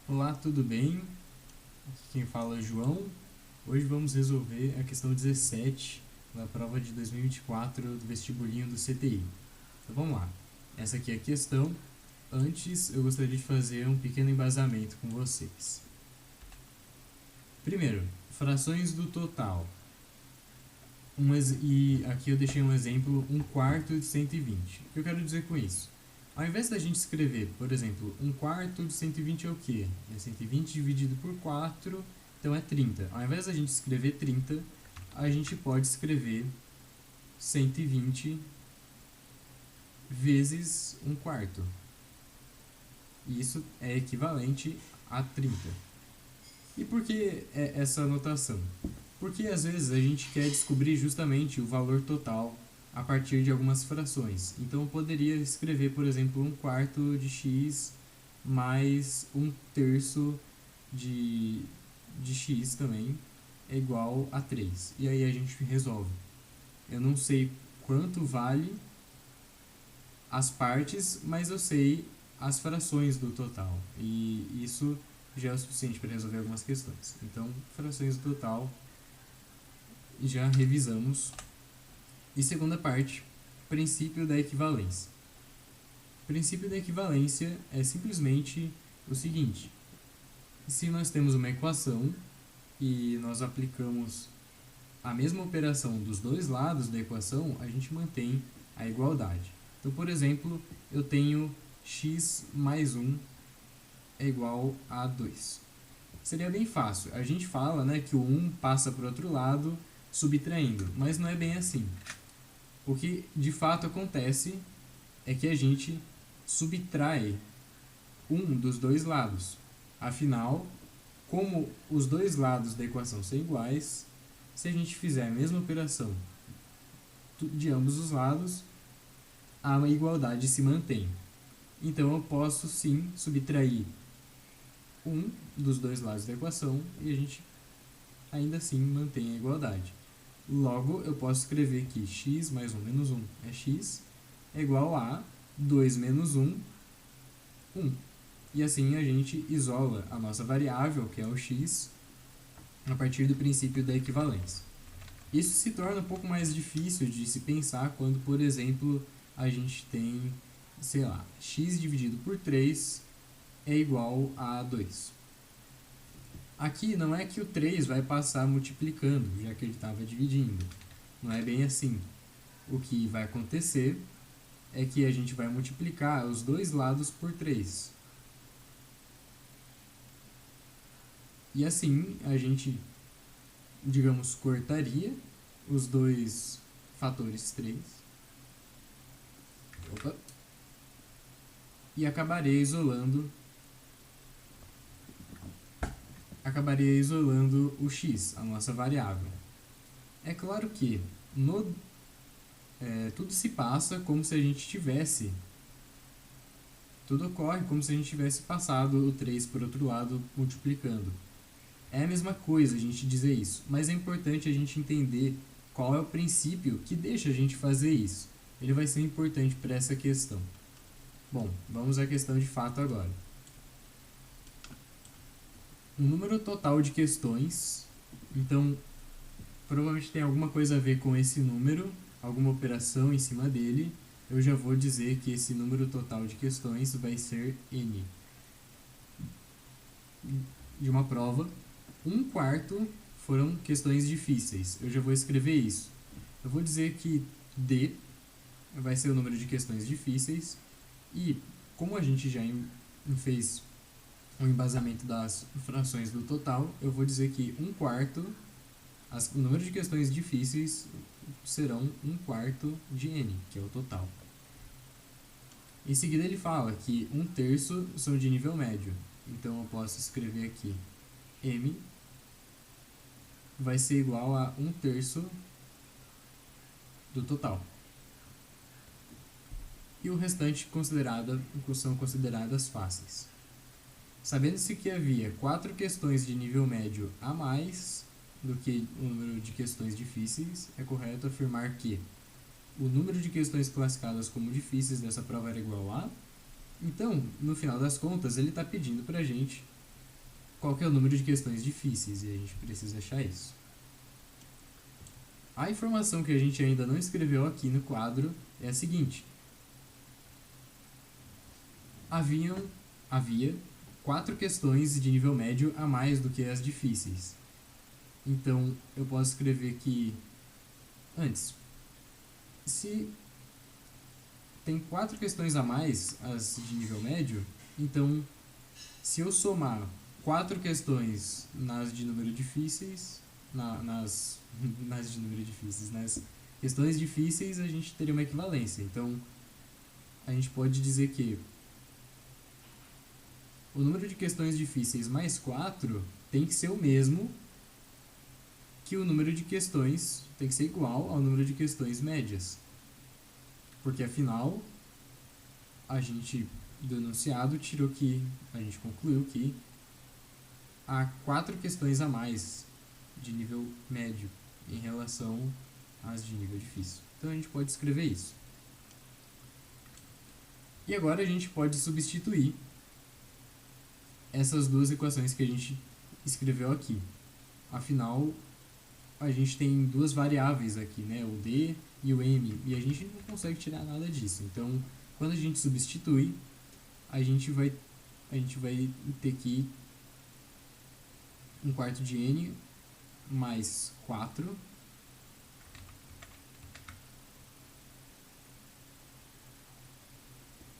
Olá, tudo bem? Aqui quem fala é João. Hoje vamos resolver a questão 17 da prova de 2024 do vestibulinho do CTI. Então vamos lá. Essa aqui é a questão. Antes, eu gostaria de fazer um pequeno embasamento com vocês. Primeiro, frações do total. E aqui eu deixei um exemplo, 1/4 de 120. O que eu quero dizer com isso? Ao invés da gente escrever, por exemplo, 1/4 de 120 é o quê? É 120 dividido por 4, então é 30. Ao invés da gente escrever 30, a gente pode escrever 120 vezes 1/4. E isso é equivalente a 30. E por que essa notação? Porque às vezes a gente quer descobrir justamente o valor total a partir de algumas frações. Então eu poderia escrever, por exemplo, 1/4 de x mais 1/3 de, de x também é igual a 3. E aí a gente resolve. Eu não sei quanto vale as partes, mas eu sei as frações do total. E isso já é o suficiente para resolver algumas questões. Então, frações do total já revisamos. E segunda parte, princípio da equivalência. O princípio da equivalência é simplesmente o seguinte: se nós temos uma equação e nós aplicamos a mesma operação dos dois lados da equação, a gente mantém a igualdade. Então, por exemplo, eu tenho x mais 1 é igual a 2. Seria bem fácil. A gente fala, né, que o 1 passa para o outro lado subtraindo, mas não é bem assim. O que de fato acontece é que a gente subtrai um dos dois lados. Afinal, como os dois lados da equação são iguais, se a gente fizer a mesma operação de ambos os lados, a igualdade se mantém. Então eu posso sim subtrair um dos dois lados da equação e a gente ainda assim mantém a igualdade. Logo, eu posso escrever que x mais 1 menos 1 é x é igual a 2 menos 1, 1. E assim a gente isola a nossa variável, que é o x, a partir do princípio da equivalência. Isso se torna um pouco mais difícil de se pensar quando, por exemplo, a gente tem, sei lá, x dividido por 3 é igual a 2. Aqui não é que o 3 vai passar multiplicando, já que ele estava dividindo. Não é bem assim. O que vai acontecer é que a gente vai multiplicar os dois lados por 3. E assim a gente, digamos, cortaria os dois fatores 3. Opa. E acabaria isolando o x, a nossa variável. É claro que tudo se passa como se a gente tivesse... Tudo ocorre como se a gente tivesse passado o 3 por outro lado multiplicando. É a mesma coisa a gente dizer isso, mas é importante a gente entender qual é o princípio que deixa a gente fazer isso. Ele vai ser importante para essa questão. Bom, vamos à questão de fato agora. O número total de questões, então provavelmente tem alguma coisa a ver com esse número, alguma operação em cima dele. Eu já vou dizer que esse número total de questões vai ser n. De uma prova, 1/4 foram questões difíceis. Eu já vou escrever isso. Eu vou dizer que D vai ser o número de questões difíceis. E como a gente já fez o embasamento das frações do total, eu vou dizer que 1/4, o número de questões difíceis serão 1/4 de n, que é o total. Em seguida ele fala que 1/3 são de nível médio. Então eu posso escrever aqui m vai ser igual a 1/3 do total. E o restante são consideradas fáceis. Sabendo-se que havia 4 questões de nível médio a mais do que o número de questões difíceis, é correto afirmar que o número de questões classificadas como difíceis dessa prova era igual a... Então, no final das contas, ele está pedindo para a gente qual que é o número de questões difíceis, e a gente precisa achar isso. A informação que a gente ainda não escreveu aqui no quadro é a seguinte. Havia 4 questões de nível médio a mais do que as difíceis. Então, eu posso escrever que antes, se tem 4 questões a mais, as de nível médio, então, se eu somar 4 questões nas de número difíceis, nas de número difíceis, nas questões difíceis, a gente teria uma equivalência. Então, a gente pode dizer que o número de questões difíceis mais 4 tem que ser o mesmo que o número de questões, tem que ser igual ao número de questões médias. Porque afinal, a gente do enunciado tirou que, a gente concluiu que há 4 questões a mais de nível médio em relação às de nível difícil. Então a gente pode escrever isso. E agora a gente pode substituir essas duas equações que a gente escreveu aqui. Afinal, a gente tem duas variáveis aqui, né? O D e o M, e a gente não consegue tirar nada disso. Então, quando a gente substitui, a gente vai ter que 1/4 de N mais 4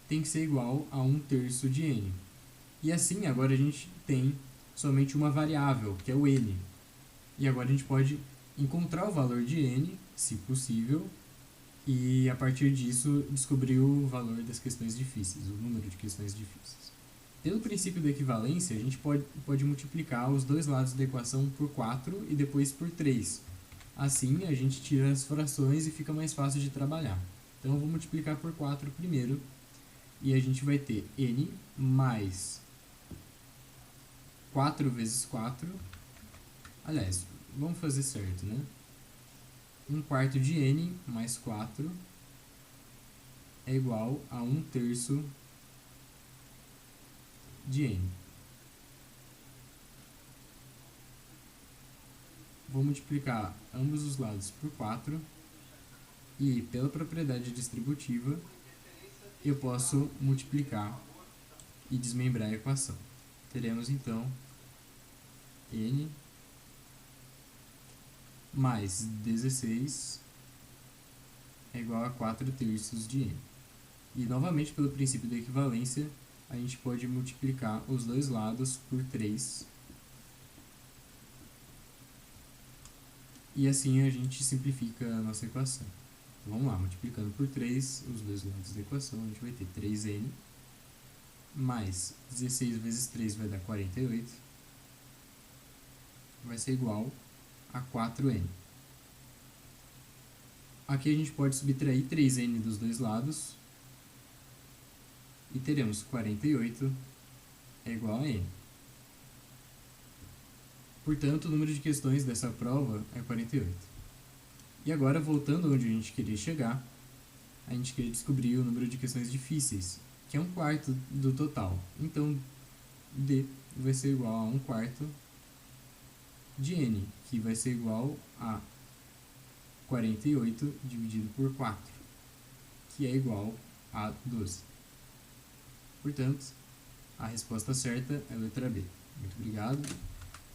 tem que ser igual a 1/3 de N. E assim, agora a gente tem somente uma variável, que é o N. E agora a gente pode encontrar o valor de N, se possível, e a partir disso descobrir o valor das questões difíceis, o número de questões difíceis. Pelo princípio da equivalência, a gente pode multiplicar os dois lados da equação por 4 e depois por 3. Assim, a gente tira as frações e fica mais fácil de trabalhar. Então, eu vou multiplicar por 4 primeiro, e a gente vai ter N mais 4 vezes 4. Aliás, vamos fazer certo, né? 1/4 de N mais 4 é igual a 1/3 de N. Vou multiplicar ambos os lados por 4 e, pela propriedade distributiva, eu posso multiplicar e desmembrar a equação. Teremos então N mais 16 é igual a 4/3 de N. E novamente, pelo princípio da equivalência, a gente pode multiplicar os dois lados por 3. E assim a gente simplifica a nossa equação. Então, vamos lá, multiplicando por 3 os dois lados da equação, a gente vai ter 3N mais 16 vezes 3 vai dar 48. Vai ser igual a 4N. Aqui a gente pode subtrair 3N dos dois lados e teremos 48 é igual a N. Portanto, o número de questões dessa prova é 48. E agora, voltando onde a gente queria chegar, a gente queria descobrir o número de questões difíceis, que é 1/4 do total. Então, D vai ser igual a 1/4 de N, que vai ser igual a 48 dividido por 4, que é igual a 12. Portanto, a resposta certa é a letra B. Muito obrigado,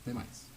até mais.